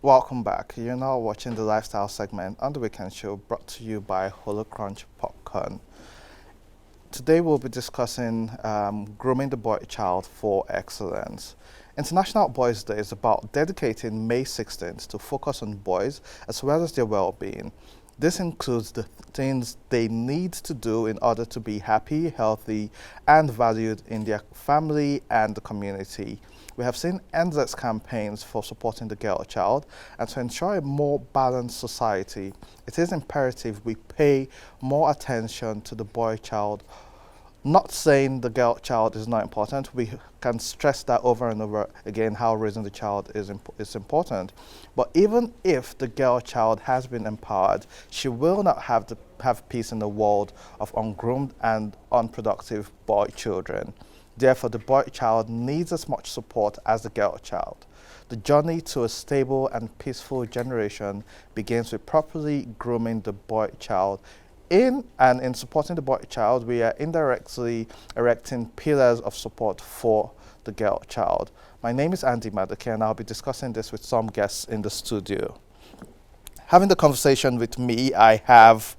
Welcome back. You're now watching the lifestyle segment on the weekend show brought to you by Holo Crunch Popcorn. Today we'll be discussing Grooming the Boy Child for Excellence. International Boys Day is about dedicating May 16th to focus on boys as well as their well-being. This includes the things they need to do in order to be happy, healthy, and valued in their family and the community. We have seen endless campaigns for supporting the girl child, and to ensure a more balanced society, it is imperative we pay more attention to the boy child. Not saying the girl child is not important. We can stress that over and over again, how raising the child is important. But even if the girl child has been empowered, she will not have peace in the world of ungroomed and unproductive boy children. Therefore, the boy child needs as much support as the girl child. The journey to a stable and peaceful generation begins with properly grooming the boy child. In supporting the boy child, we are indirectly erecting pillars of support for the girl child. My name is Andy Maduke, and I'll be discussing this with some guests in the studio. Having the conversation with me, I have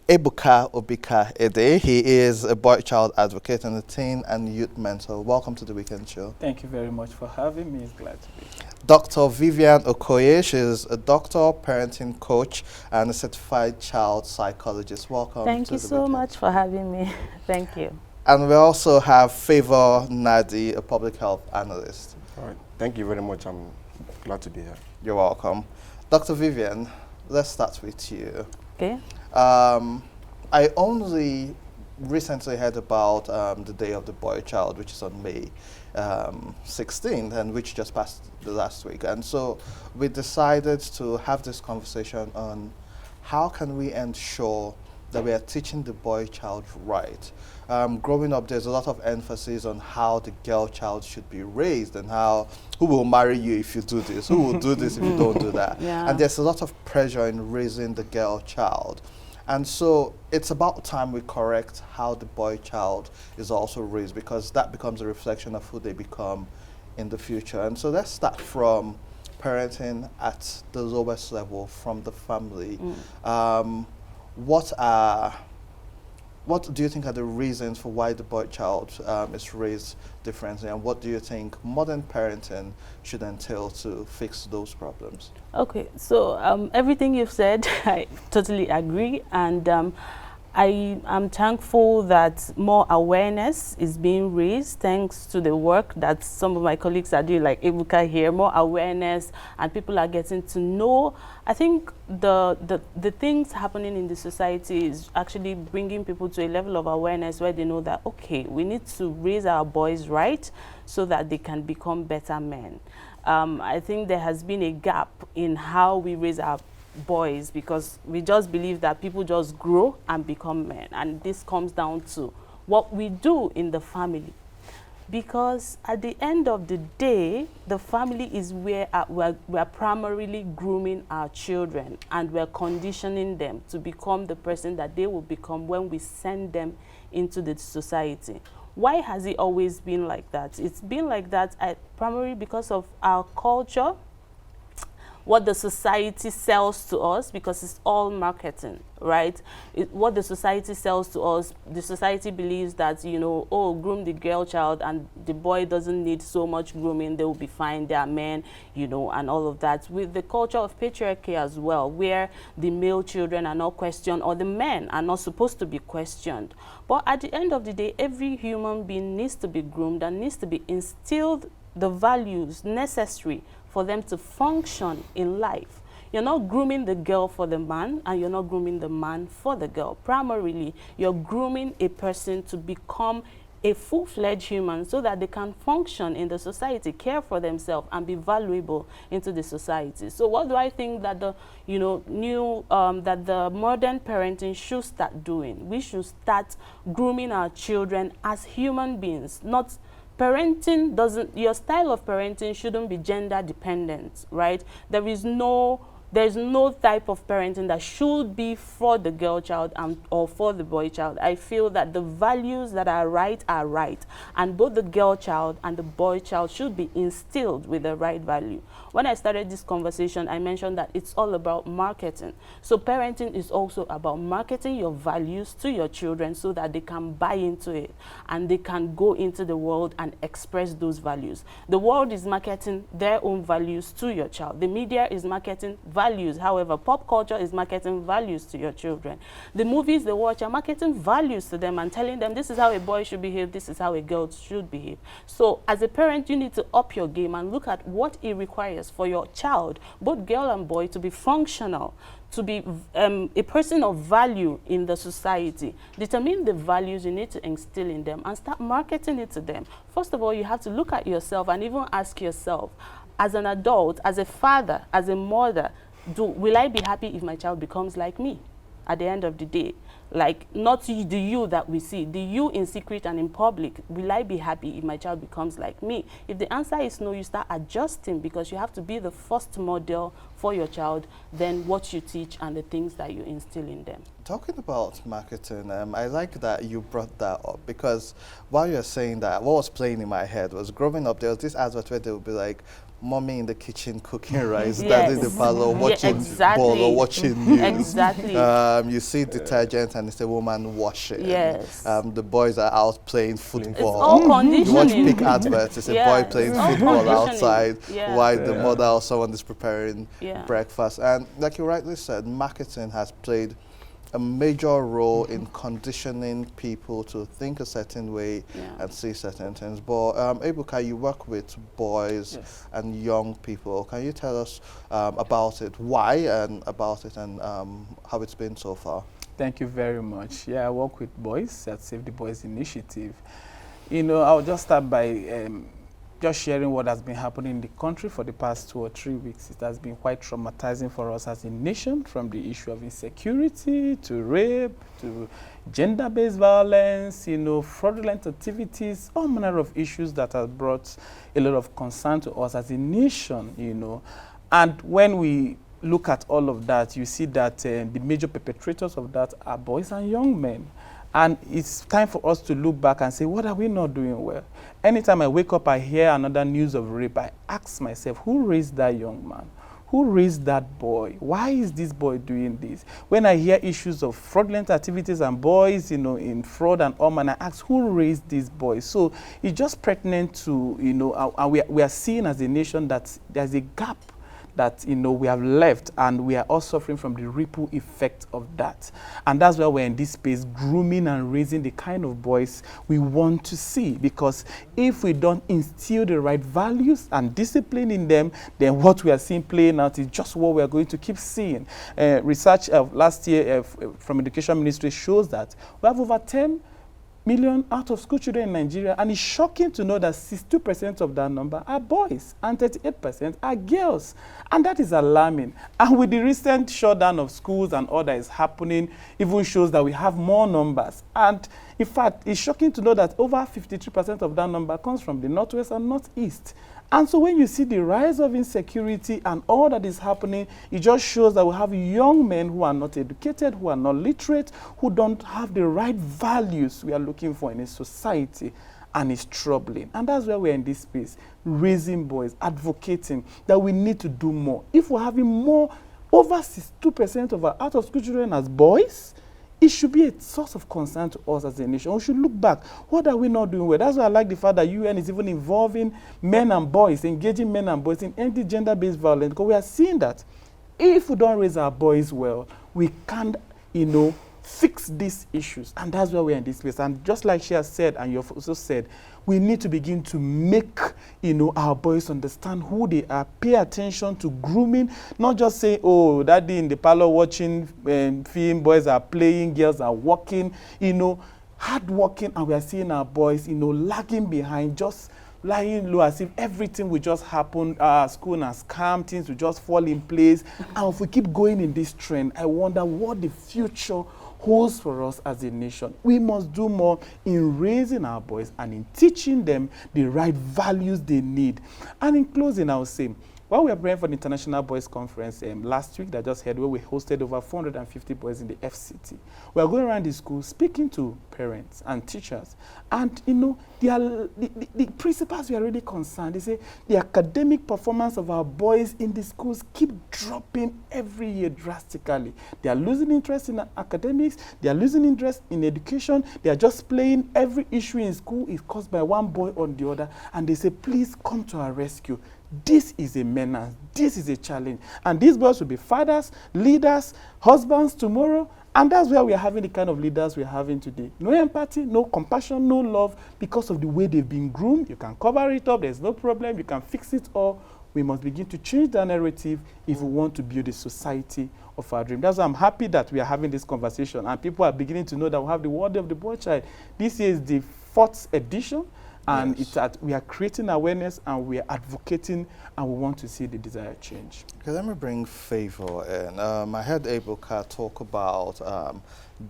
Ebuka Obika Ede. He is a boy child advocate and a teen and youth mentor. Welcome to the weekend show. Thank you very much for having me. Glad to be here. Dr. Vivian Okoye, she is a doctor, parenting coach, and a certified child psychologist. Welcome. Thank you so much for having me. Thank you. And we also have Favor Nadi, a public health analyst. All right. Thank you very much. I'm glad to be here. You're welcome. Dr. Vivian, let's start with you. Okay. I only recently heard about the Day of the Boy Child, which is on May 16th, and which just passed the last week. And so we decided to have this conversation on how can we ensure that we are teaching the boy child right. Growing up, there's a lot of emphasis on how the girl child should be raised and who will marry you if you do this, who will do this if you don't do that. Yeah. And there's a lot of pressure in raising the girl child. And so it's about time we correct how the boy child is also raised, because that becomes a reflection of who they become in the future. And so let's start from parenting at the lowest level, from the family. What do you think are the reasons for why the boy child is raised differently, and what do you think modern parenting should entail to fix those problems? Okay, so everything you've said, I totally agree, and I am thankful that more awareness is being raised thanks to the work that some of my colleagues are doing, like Ebuka here. More awareness, and people are getting to know. I think the things happening in the society is actually bringing people to a level of awareness where they know that, okay, we need to raise our boys right so that they can become better men. I think there has been a gap in how we raise our boys, because we just believe that people just grow and become men, and this comes down to what we do in the family, because at the end of the day, the family is where we're primarily grooming our children, and we're conditioning them to become the person that they will become when we send them into the society. Why has it always been like that? It's been like that primarily because of our culture, what the society sells to us, because it's all marketing, right? What the society sells to us, the society believes that, you know, oh, groom the girl child and the boy doesn't need so much grooming, they will be fine, they are men, you know, and all of that. With the culture of patriarchy as well, where the male children are not questioned, or the men are not supposed to be questioned. But at the end of the day, every human being needs to be groomed and needs to be instilled the values necessary for them to function in life. You're not grooming the girl for the man, and you're not grooming the man for the girl. Primarily, you're grooming a person to become a full-fledged human so that they can function in the society, care for themselves, and be valuable into the society. So what do I think that the that the modern parenting should start doing? We should start grooming our children as human beings, not your style of parenting shouldn't be gender dependent, right? There is no there's no type of parenting that should be for the girl child or for the boy child. I feel that the values that are right, and both the girl child and the boy child should be instilled with the right value. When I started this conversation, I mentioned that it's all about marketing. So parenting is also about marketing your values to your children so that they can buy into it and they can go into the world and express those values. The world is marketing their own values to your child. The media is marketing values. However, pop culture is marketing values to your children. The movies they watch are marketing values to them and telling them this is how a boy should behave, this is how a girl should behave. So as a parent, you need to up your game and look at what it requires for your child, both girl and boy, to be functional, to be a person of value in the society. Determine the values you need to instill in them and start marketing it to them. First of all, you have to look at yourself and even ask yourself, as an adult, as a father, as a mother, will I be happy if my child becomes like me at the end of the day? Like, not the you that we see, the you in secret and in public. Will I be happy if my child becomes like me? If the answer is no, you start adjusting, because you have to be the first model for your child, then what you teach and the things that you instill in them. Talking about marketing, I like that you brought that up, because while you're saying that, what was playing in my head was, growing up, there was this advert where they would be like, mommy in the kitchen cooking rice, daddy in the parlor watching ball or watching news. Exactly. You see detergent and it's a woman washing. Yes. The boys are out playing football. It's all You watch conditioning. big adverts, it's a boy playing football outside while the Yeah. mother or someone is preparing Yeah. breakfast. And like you rightly said, marketing has played a major role in conditioning people to think a certain way and see certain things. But Ebuka, you work with boys and young people. Can you tell us about it, why and about it, and how it's been so far? Thank you very much. Yeah, I work with boys at Save the Boys Initiative. You know, I'll just start by just sharing what has been happening in the country for the past 2 or 3 weeks. It has been quite traumatizing for us as a nation, from the issue of insecurity to rape to gender-based violence, you know, fraudulent activities, all manner of issues that have brought a lot of concern to us as a nation, you know. And when we look at all of that, you see that the major perpetrators of that are boys and young men. And it's time for us to look back and say, what are we not doing well? Anytime I wake up, I hear another news of rape, I ask myself, who raised that young man? Who raised that boy? Why is this boy doing this? When I hear issues of fraudulent activities and boys, you know, in fraud and all manner, I ask, who raised these boys? So it's just pertinent to, you know, we are seeing as a nation that there's a gap that, you know, we have left, and we are all suffering from the ripple effect of that. And that's why we're in this space, grooming and raising the kind of boys we want to see. Because if we don't instill the right values and discipline in them, then what we are seeing playing out is just what we are going to keep seeing. Research of last year from Education Ministry shows that we have over 10 million out-of-school children in Nigeria, and it's shocking to know that 62% of that number are boys and 38% are girls, and that is alarming. And with the recent shutdown of schools and all that is happening, even shows that we have more numbers. And in fact, it's shocking to know that over 53% of that number comes from the Northwest and Northeast. And so when you see the rise of insecurity and all that is happening, it just shows that we have young men who are not educated, who are not literate, who don't have the right values we are looking for in a society, and it's troubling. And that's where we're in this space, raising boys, advocating that we need to do more. If we're having more, over 62% of our out-of-school children as boys, it should be a source of concern to us as a nation. We should look back. What are we not doing well? That's why I like the fact that UN is even involving men and boys, engaging men and boys in anti-gender-based violence, because we are seeing that if we don't raise our boys well, we can't, you know, fix these issues. And that's why we're in this place. And just like she has said, and you've also said, we need to begin to make, you know, our boys understand who they are, pay attention to grooming, not just say, oh, daddy in the parlor watching film, boys are playing, girls are walking, you know, hard working, and we are seeing our boys, you know, lagging behind, just lying low as if everything will just happen, school has calm, things will just fall in place. And if we keep going in this trend, I wonder what the future holds for us as a nation. We must do more in raising our boys and in teaching them the right values they need. And in closing, I will say, while we are preparing for the International Boys Conference last week that just had, where we hosted over 450 boys in the FCT, we are going around the school speaking to parents and teachers. And, you know, the principals were already concerned. They say the academic performance of our boys in the schools keep dropping every year drastically. They are losing interest in academics. They are losing interest in education. They are just playing. Every issue in school is caused by one boy or the other. And they say, please come to our rescue. This is a menace. This is a challenge. And these boys will be fathers, leaders, husbands tomorrow. And that's where we are having the kind of leaders we are having today. No empathy, no compassion, no love, because of the way they've been groomed. You can cover it up. There's no problem. You can fix it all. We must begin to change the narrative if we want to build a society of our dream. That's why I'm happy that we are having this conversation. And people are beginning to know that we have the Word of the Boy Child. This is the 4th edition. And yes, it's that we are creating awareness and we are advocating and we want to see the desired change. Okay, let me bring Favor in. I heard Ebuka talk about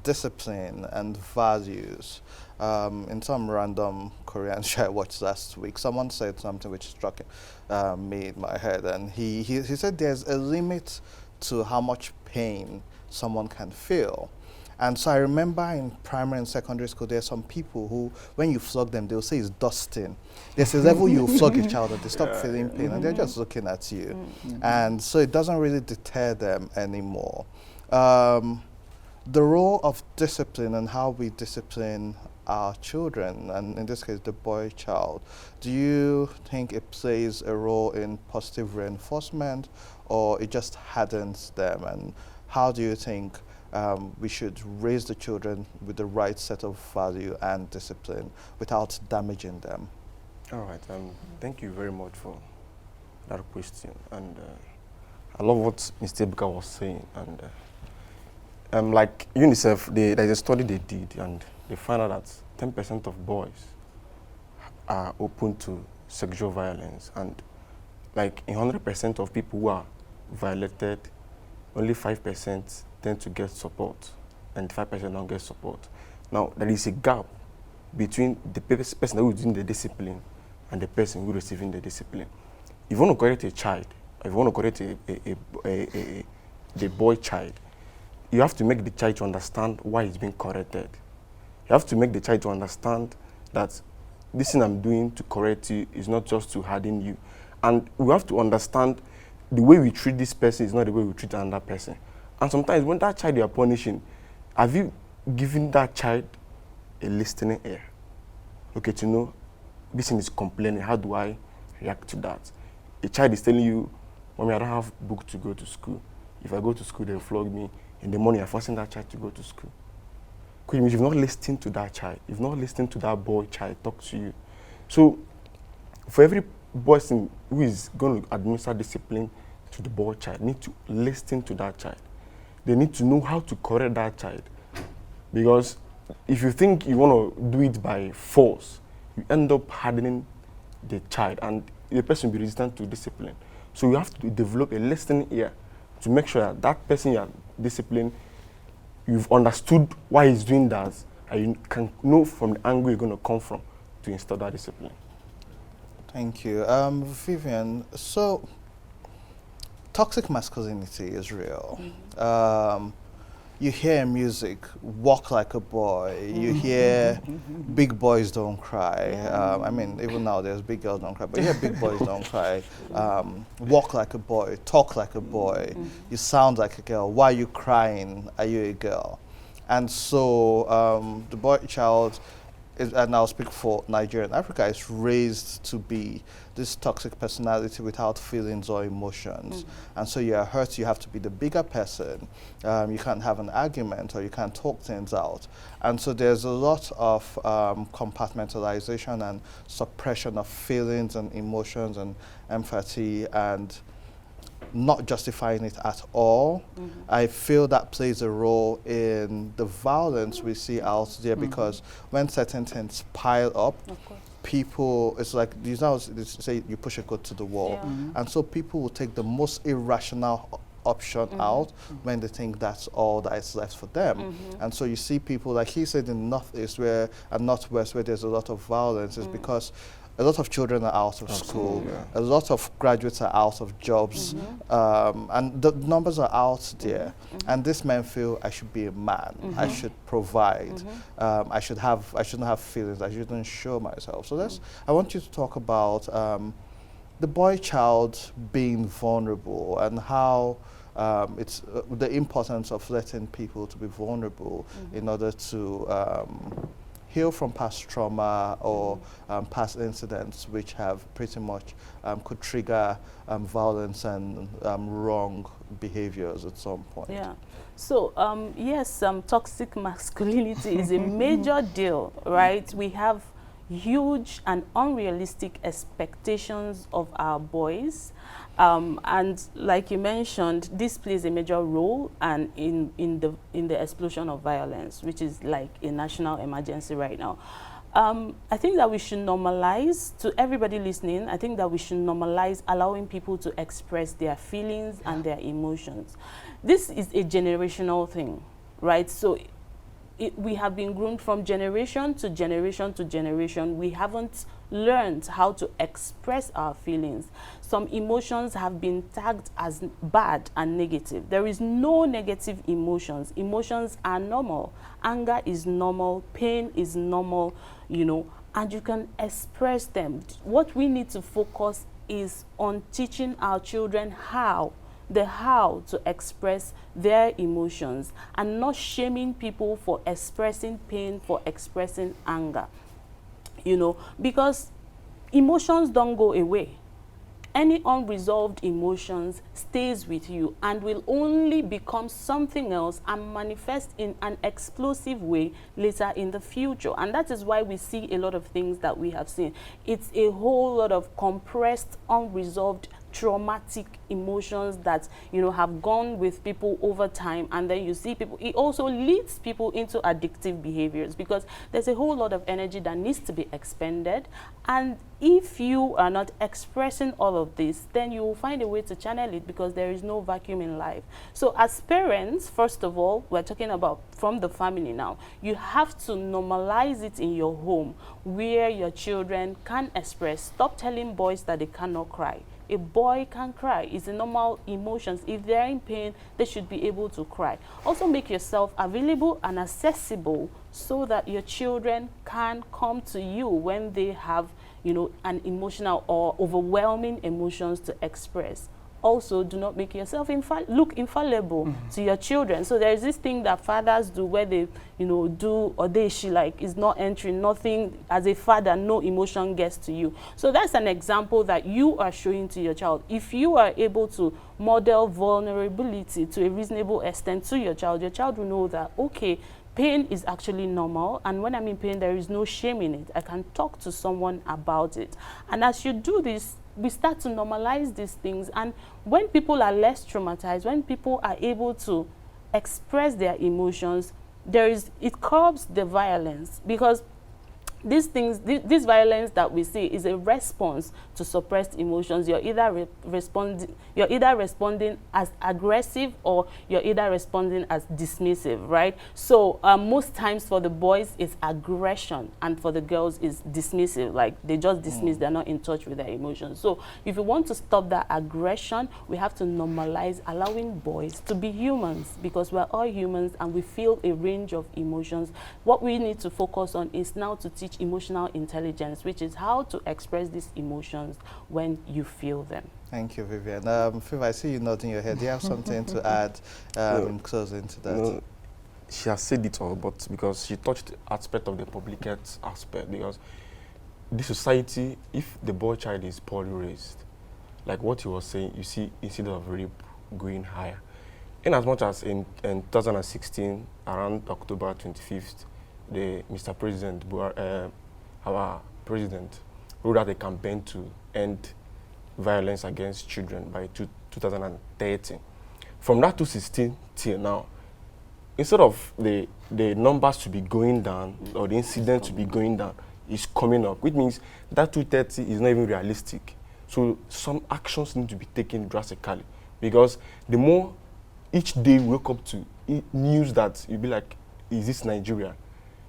discipline and values. In some random Korean show I watched last week, someone said something which struck me in my head, and he said there's a limit to how much pain someone can feel. And so I remember in primary and secondary school, there are some people who, when you flog them, they'll say it's dusting. There's a level you flog a child that they stop feeling pain, and they're just looking at you. And so it doesn't really deter them anymore. The role of discipline and how we discipline our children, and in this case, the boy child, do you think it plays a role in positive reinforcement, or it just hardens them? And how do you think we should raise the children with the right set of value and discipline without damaging them? All right. Thank you very much for that question. And I love what Mr. Ebuka was saying. And like UNICEF, there's a study they did, and they found out that 10% of boys are open to sexual violence. And like in 100% of people who are violated, only 5% tend to get support, and 5% don't get support. Now, there is a gap between the person who is doing the discipline and the person who is receiving the discipline. If you want to correct a child, if you want to correct the boy child, you have to make the child to understand why he's being corrected. You have to make the child to understand that this thing I'm doing to correct you is not just to harden you. And we have to understand the way we treat this person is not the way we treat another person. And sometimes when that child you are punishing, have you given that child a listening ear? Okay, to know this thing is complaining, how do I react to that? A child is telling you, Mommy, I don't have book to go to school. If I go to school, they'll flog me. In the morning, you're forcing that child to go to school. Could you've not listened to that child, you've not listened to that boy child talk to you. So for every person who is going to administer discipline to the boy child, need to listen to that child. They need to know how to correct that child. Because if you think you want to do it by force, you end up hardening the child, and the person will be resistant to discipline. So you have to develop a listening ear to make sure that that person you are disciplining, you've understood why he's doing that, and you can know from the angle you're going to come from to install that discipline. Thank you. Vivian, so toxic masculinity is real. You hear music, walk like a boy. You hear big boys don't cry. I mean, even now there's big girls don't cry, but you hear big boys don't cry. Walk like a boy, talk like a boy. You sound like a girl. Why are you crying? Are you a girl? And so the boy child, and I'll speak for Nigeria and Africa, is raised to be this toxic personality without feelings or emotions. And so you're hurt, you have to be the bigger person. You can't have an argument, or you can't talk things out. And so there's a lot of compartmentalization and suppression of feelings and emotions and empathy, and not justifying it at all. I feel that plays a role in the violence we see out there, because when certain things pile up, people, it's like, you know, say you push a goat to the wall, and so people will take the most irrational option out when they think that's all that is left for them. And so you see people, like he said, in Northeast and Northwest, where there's a lot of violence, is because a lot of children are out of school, a lot of graduates are out of jobs, and the numbers are out there. And these men feel I should be a man, I should provide, I shouldn't have feelings, I shouldn't show myself. So I want you to talk about the boy child being vulnerable and how it's the importance of letting people to be vulnerable in order to heal from past trauma or past incidents which have pretty much could trigger violence and wrong behaviors at some point. Yeah. So, yes, toxic masculinity is a major deal, right? We have huge and unrealistic expectations of our boys. And like you mentioned, this plays a major role and in the explosion of violence, which is like a national emergency right now. I think that we should normalize, to everybody listening, I think that we should normalize allowing people to express their feelings and their emotions. This is a generational thing, right? So we have been groomed from generation to generation to generation. We haven't learned how to express our feelings. Some emotions have been tagged as bad and negative. There is no negative emotions. Emotions are normal. Anger is normal. Pain is normal, you know, and you can express them. What we need to focus is on teaching our children how to express their emotions and not shaming people for expressing pain, for expressing anger, you know, because emotions don't go away. Any unresolved emotions stays with you and will only become something else and manifest in an explosive way later in the future. And that is why we see a lot of things that we have seen. It's a whole lot of compressed, unresolved, traumatic emotions that, you know, have gone with people over time, and then you see people, it also leads people into addictive behaviors because there's a whole lot of energy that needs to be expended, and if you are not expressing all of this, then you will find a way to channel it because there is no vacuum in life. So as parents, first of all, we're talking about from the family now, you have to normalize it in your home where your children can express. Stop telling boys that they cannot cry. A boy can cry. It's a normal emotions. If they're in pain, they should be able to cry. Also make yourself available and accessible so that your children can come to you when they have, you know, an emotional or overwhelming emotions to express. Also, do not make yourself look infallible to your children. So there is this thing that fathers do where they, you know, do or she like is not entering, nothing. As a father, no emotion gets to you. So that's an example that you are showing to your child. If you are able to model vulnerability to a reasonable extent to your child will know that, okay, pain is actually normal, and when I'm in pain, there is no shame in it. I can talk to someone about it. And as you do this, we start to normalize these things, and when people are less traumatized, when people are able to express their emotions, it curbs the violence, because these things, this violence that we see is a response to suppressed emotions. You're either responding as aggressive, or you're either responding as dismissive, right? So most times for the boys it's aggression, and for the girls it's dismissive, like they just dismiss, they're not in touch with their emotions. So if you want to stop that aggression, we have to normalize allowing boys to be humans, because we're all humans and we feel a range of emotions. What we need to focus on is now to teach emotional intelligence, which is how to express these emotions when you feel them. Thank you, Vivian. Viv, I see you nodding your head. Do you have something to add in closing to that? No, she has said it all, but because she touched the aspect of the public health aspect, because this society, if the boy child is poorly raised, like what he was saying, you see incident of rape going higher. In as much as in 2016, around October 25th, Mr. President, our president, rolled out a campaign to end violence against children by 2030. From that 2016 till now, instead of the numbers to be going down or the incidents to be going down, it's coming up, which means that 2030 is not even realistic. So some actions need to be taken drastically, because the more each day we wake up to news that you'll be like, is this Nigeria?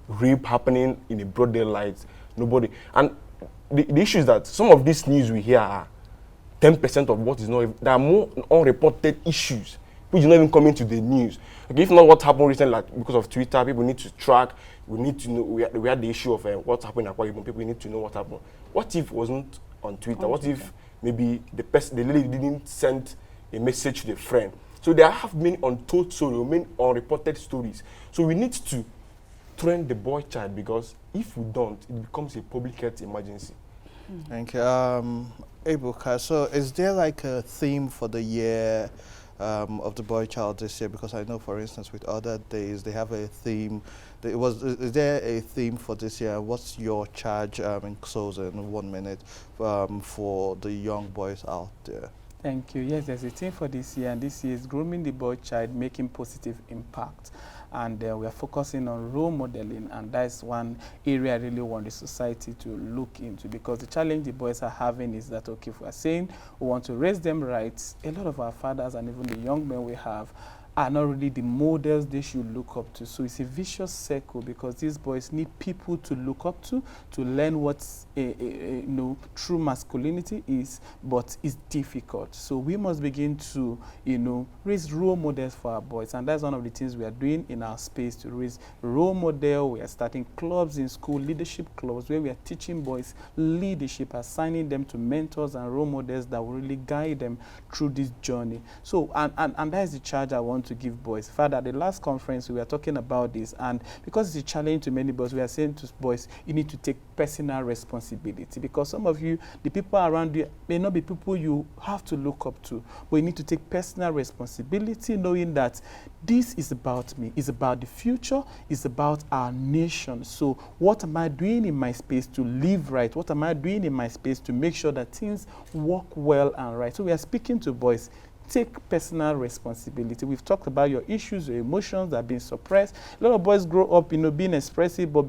Rape happening in a broad daylight, nobody. And the issue is that some of this news we hear are 10% of what is not. There are more unreported issues which is not even coming to the news. Okay, if not what happened recently, like because of Twitter, people need to track. We need to know. We had the issue of what happened at Akwa Ibom. People need to know what happened. What if it wasn't on Twitter? What if maybe the lady didn't send a message to the friend? So there have many untold stories, many unreported stories. So we need to train the boy child, because if we don't, it becomes a public health emergency. Thank you. Ebuka, so is there like a theme for the year of the boy child this year? Because I know, for instance, with other days, they have a theme. Is there a theme for this year? What's your charge in closing 1 minute for the young boys out there? Thank you. Yes, there's a theme for this year, and this year is Grooming the Boy Child, Making Positive Impact. And we are focusing on role modeling, and that's one area I really want the society to look into, because the challenge the boys are having is that, okay, if we are saying we want to raise them right, a lot of our fathers and even the young men we have are not really the models they should look up to. So it's a vicious circle, because these boys need people to look up to learn what true masculinity is, but it's difficult. So we must begin to raise role models for our boys, and that's one of the things we are doing in our space, to raise role model. We are starting clubs in school, leadership clubs, where we are teaching boys leadership, assigning them to mentors and role models that will really guide them through this journey. So and that is the charge I want to give boys. Father, at the last conference we were talking about this, and because it's a challenge to many boys, we are saying to boys, you need to take personal responsibility, because some of you, the people around you may not be people you have to look up to, but you need to take personal responsibility, knowing that this is about me, it's about the future, it's about our nation. So what am I doing in my space to live right? What am I doing in my space to make sure that things work well and right? So we are speaking to boys. Take personal responsibility. We've talked about your issues, your emotions that have been suppressed. A lot of boys grow up, being expressive, but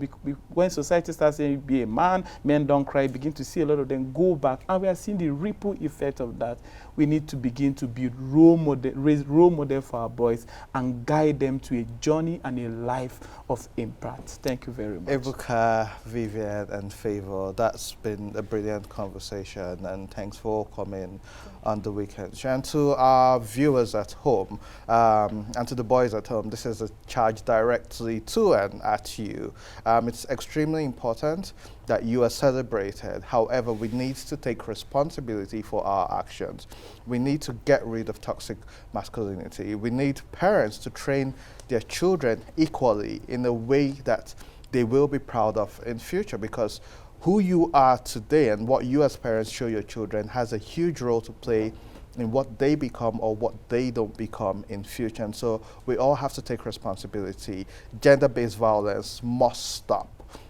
when society starts saying be a man, men don't cry, begin to see a lot of them go back, and we are seeing the ripple effect of that. We need to begin to build raise role model for our boys, and guide them to a journey and a life of impact. Thank you very much. Ebuka, Vivian, and Favor, that's been a brilliant conversation, and thanks for coming on the weekend. And to our viewers at home, and to the boys at home, this is a charge directly to and at you. It's extremely important that you are celebrated. However, we need to take responsibility for our actions. We need to get rid of toxic masculinity. We need parents to train their children equally in a way that they will be proud of in future, because who you are today and what you as parents show your children has a huge role to play in what they become or what they don't become in future. And so we all have to take responsibility. Gender-based violence must stop.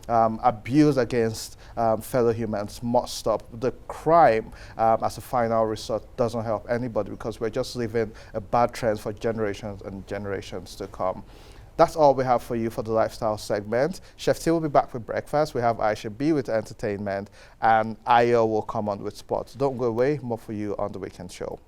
Abuse against fellow humans must stop. The crime as a final resort doesn't help anybody, because we're just leaving a bad trend for generations and generations to come. That's all we have for you for the lifestyle segment. Chef T will be back with breakfast. We have Aisha B with entertainment, and Ayo will come on with sports. Don't go away, more for you on the weekend show.